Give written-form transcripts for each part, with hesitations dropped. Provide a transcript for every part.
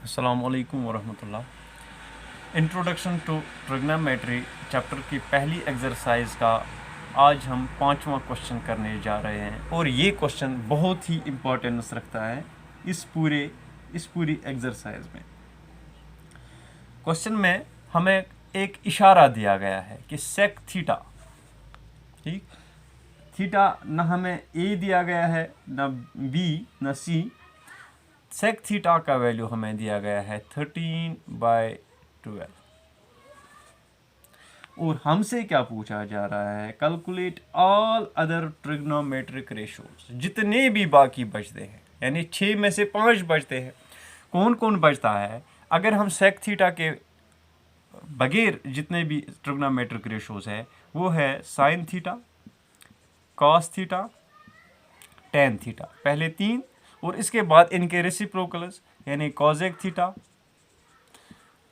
अस्सलामुअलैकुम वरहमतुल्लाह। Introduction to trigonometry chapter की पहली एक्सरसाइज का आज हम 5वां क्वेश्चन करने जा रहे हैं और ये क्वेश्चन बहुत ही इम्पोर्टेंस रखता है इस पूरी एक्सरसाइज में। क्वेश्चन में हमें एक इशारा दिया गया है कि सेक थीटा, ठीक, थीटा न हमें ए दिया गया है न बी न सी, सेक थीटा का वैल्यू हमें दिया गया है 13/12 और हमसे क्या पूछा जा रहा है, calculate all other trigonometric ratios, जितने भी बाकी बचते हैं, यानी 6 में से 5 बचते हैं। कौन कौन बचता है? अगर हम सेक थीटा के बगैर जितने भी ट्रिग्नोमेट्रिक रेशोज है वो है sine theta, cos theta, tan theta, पहले 3 और इसके बाद इनके रेसिप्रोकल्स यानी कॉजेक थीटा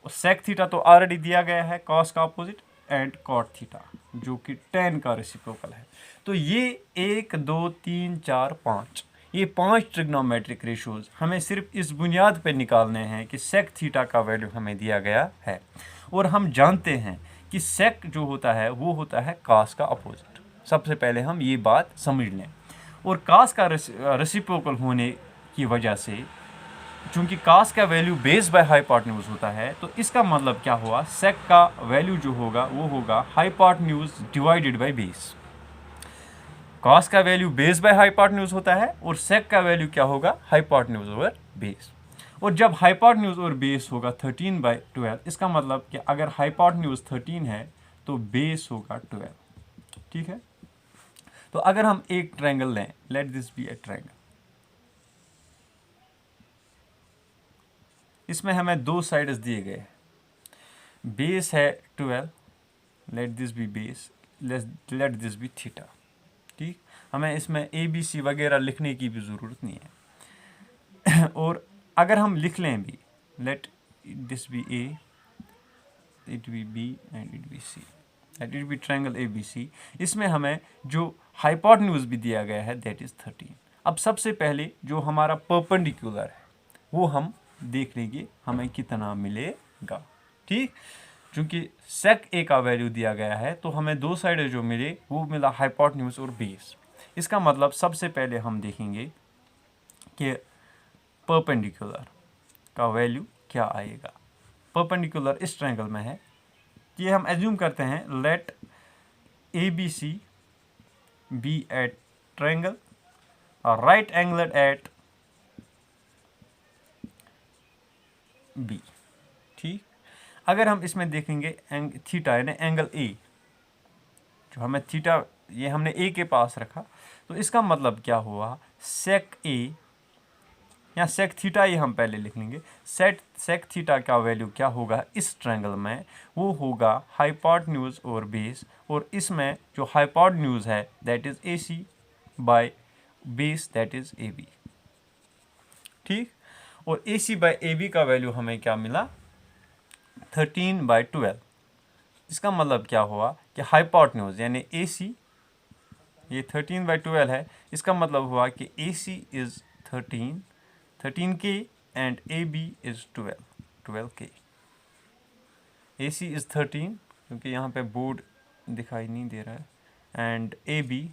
और सेक थीटा तो ऑलरेडी दिया गया है, कॉस का अपोजिट, एंड कॉट थीटा जो कि टेन का रेसिप्रोकल है। तो ये 1 2 3 4 5 ये 5 ट्रिग्नोमेट्रिक रेशोज हमें सिर्फ इस बुनियाद पर निकालने हैं कि सेक थीटा का वैल्यू हमें दिया गया है और हम जानते हैं कि सेक जो होता है वो होता है कॉस का अपोजिट। सबसे पहले हम ये बात समझ लें। और कास का रेसिप्रोकल होने की वजह से, चूंकि कास का वैल्यू बेस बाय हाइपोटेन्यूज होता है, तो इसका मतलब क्या हुआ, सेक का वैल्यू जो होगा वो होगा हाइपोटेन्यूज डिवाइडेड बाय बेस। कास का वैल्यू बेस बाय हाइपोटेन्यूज होता है और सेक का वैल्यू क्या होगा, हाइपोटेन्यूज ओवर बेस। और जब हाइपोटेन्यूज और बेस होगा 13/12, इसका मतलब कि अगर हाइपोटेन्यूज 13 है तो बेस होगा 12, ठीक है। तो अगर हम एक ट्रायंगल लें, let this be a triangle, इसमें हमें 2 साइड्स दिए गए हैं, बेस है 12, let this be base, let this be theta, ठीक। हमें इसमें ए बी सी वगैरह लिखने की भी ज़रूरत नहीं है और अगर हम लिख लें भी, let this be A, it be B and it be C, let it be triangle A B C. इसमें हमें जो हाइपोटेन्यूज भी दिया गया है दैट इज़ 13। अब सबसे पहले जो हमारा परपेंडिकुलर है वो हम देख लेंगे हमें कितना मिलेगा, ठीक। चूंकि सेक ए का वैल्यू दिया गया है तो हमें 2 साइड जो मिले वो मिला हाइपोटेन्यूज और बेस। इसका मतलब सबसे पहले हम देखेंगे कि परपेंडिकुलर का वैल्यू क्या आएगा। परपेंडिकुलर इस ट्रायंगल में है, ये हम एज्यूम करते हैं, let A B C B at triangle right angled at B, ठीक। अगर हम इसमें देखेंगे थीटा यानी एंगल ए, जो हमें थीटा ये हमने ए के पास रखा, तो इसका मतलब क्या हुआ, सेक ए या सेक थीटा ये हम पहले लिख लेंगे, सेक थीटा का वैल्यू क्या होगा इस ट्रायंगल में, वो होगा हाइपोटेन्यूज और बेस, और इसमें जो हाइपोटेन्यूज है that is A C by base that is A B, ठीक। और A C by A B का वैल्यू हमें क्या मिला, 13/12। इसका मतलब क्या हुआ कि हाइपोटेन्यूज यानी ए सी ये 13/12 है, इसका मतलब हुआ कि A C is 13K and A B is 12K। A C is 13 क्योंकि यहाँ पे बोर्ड दिखाई नहीं दे रहा है, and A B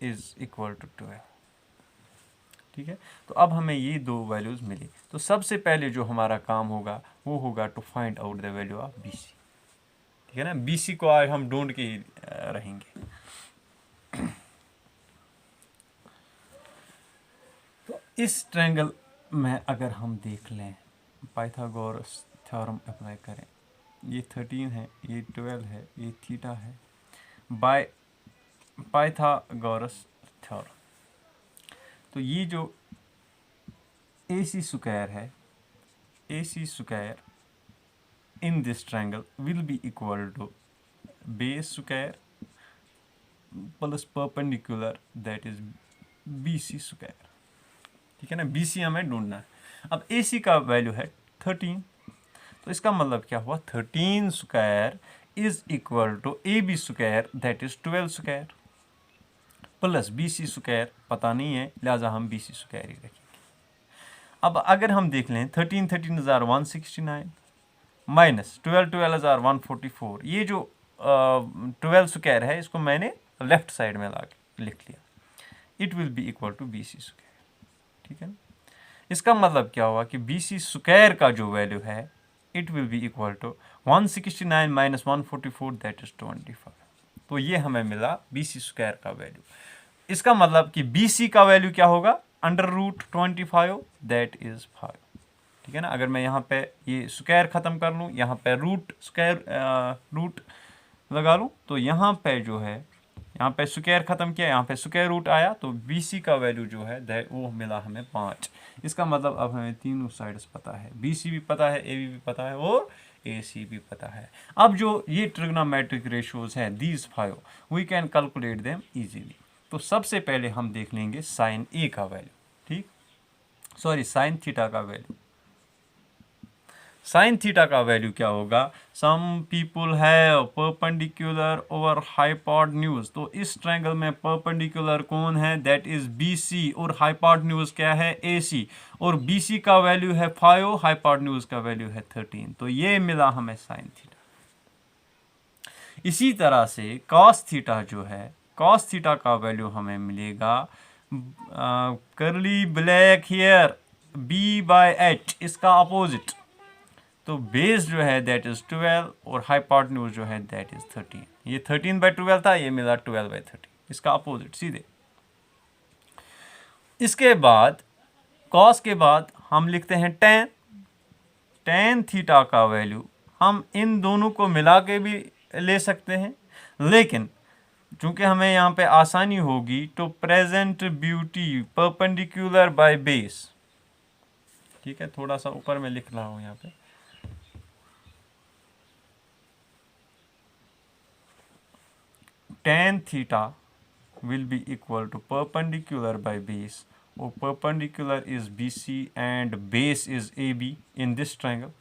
is equal to 12, ठीक है। तो अब हमें ये 2 वैल्यूज मिली, तो सबसे पहले जो हमारा काम होगा वो होगा to find out the value of B C, ठीक है ना। बी सी को आज हम ढूंढ के ही रहेंगे। तो इस ट्रायंगल में अगर हम देख लें, पाइथागोरस थ्योरम अप्लाई करें, ये 13 है, ये 12 है, ये थीटा है, बाय पाइथागोरस थ्योरम, तो ये जो ए सी स्क्वायर है, ए सी square in this triangle will be equal to base square plus perpendicular that is BC square, ठीक है ना। BC हमें ढूंढना है। अब AC का वैल्यू है 13, तो इसका मतलब क्या हुआ, 13 square is equal to AB square that is 12 square plus BC square पता नहीं है, लिहाजा हम BC स्क्वायर ही रखेंगे। अब अगर हम देख लें 13 13 हज़ार 169 माइनस 12 12 हज़ार 144, ये जो 12 स्क्वायर है इसको मैंने लेफ्ट साइड में ला के लिख लिया, it will be equal to B C square, ठीक है ना। इसका मतलब क्या हुआ कि बी सी स्क्वायर का जो वैल्यू है it will be equal to 169 minus 144 that is 25। तो ये हमें मिला बी सी स्क्वायर का वैल्यू। इसका मतलब कि बी सी का वैल्यू क्या होगा, अंडर रूट 25 दैट इज 5, ठीक है ना। अगर मैं यहाँ पे ये स्क्वायर ख़त्म कर लूँ, यहाँ पे रूट स्क्वायर रूट लगा लूँ, तो यहाँ पे जो है, यहाँ पे स्क्वायर ख़त्म किया, यहाँ पे स्क्वायर रूट आया, तो बी सी का वैल्यू जो है वो मिला हमें 5। इसका मतलब अब हमें तीनों साइड्स पता है, बी सी भी पता है, ए बी भी पता है और ए सी भी पता है। अब जो ये ट्रिग्नोमेट्रिक रेशियोज हैं these 5 we can calculate them easily. तो सबसे पहले हम देख लेंगे साइन ए का वैल्यू, ठीक, सॉरी साइन थीटा का वैल्यू। साइन थीटा का वैल्यू क्या होगा, some people have perpendicular over hypotenuse. तो इस ट्रायंगल में परपेंडिकुलर कौन है, दैट इज बी सी, और हाइपोटेन्यूज क्या है, ए सी, और बी सी का वैल्यू है 5, हाइपोटेन्यूज का वैल्यू है 13। तो ये मिला हमें साइन थीटा। इसी तरह से कॉस थीटा जो है, कॉस थीटा का वैल्यू हमें मिलेगा करली ब्लैक हेयर बी बाय एच, इसका अपोजिट। तो बेस जो है दैट इज 12 और हाइपोटेन्यूज जो है दैट इज 13। ये 13/12 था, ये मिला 12/13, इसका अपोजिट सीधे। इसके बाद कॉस के बाद हम लिखते हैं टेन। टेन थीटा का वैल्यू हम इन दोनों को मिला के भी ले सकते हैं, लेकिन चूंकि हमें यहाँ पे आसानी होगी तो present beauty perpendicular by base, ठीक है, थोड़ा सा ऊपर में लिख रहा हूँ यहाँ पे, tan theta will be equal to perpendicular by base, or perpendicular is BC and base is AB in this triangle,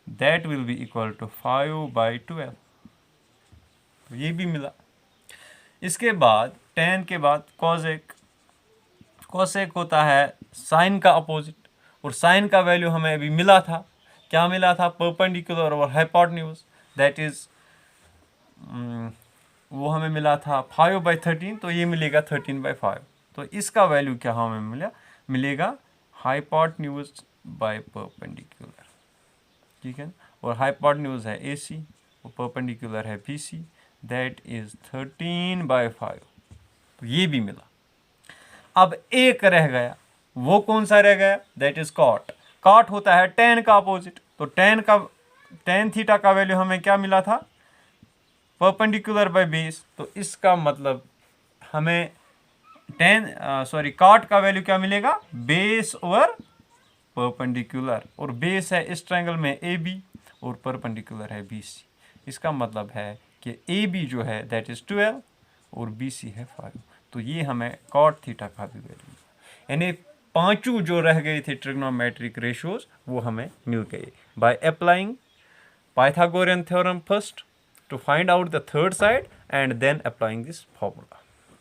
that will be equal to 5/12। तो ये भी मिला। इसके बाद tan के बाद cosec, cosec होता है sin का अपोजिट, और sin का वैल्यू हमें अभी मिला था, क्या मिला था, परपेंडिकुलर और हाइपोटेन्यूज, दैट इज वो हमें मिला था 5/13, तो ये मिलेगा 13/5। तो इसका वैल्यू क्या हमें मिलेगा हाइपोटेन्यूज बाय परपेंडिकुलर, ठीक है, और हाइपोटेन्यूज है ए सी और परपेंडिकुलर है बी सी, दैट इज 13/5। तो ये भी मिला। अब एक रह गया, वो कौन सा रह गया, दैट इज कॉट। कॉट होता है टेन का अपोजिट, तो टेन थीटा का वैल्यू हमें क्या मिला था, परपेंडिकुलर बाय बेस। तो इसका मतलब हमें कॉट का वैल्यू क्या मिलेगा, बेस ओवर परपेंडिकुलर, और बेस है इस ट्रायंगल में ए बी और परपेंडिकुलर है बी सी। इसका मतलब है कि ए बी जो है दैट इज 12 और बी सी है 5। तो ये हमें कॉट थीटा का भी वैल्यू, यानी पांचों जो रह गए थे ट्रिग्नोमेट्रिक रेशियोज वो हमें मिल गए by applying Pythagorean theorem first to find out the third side and then applying this formula.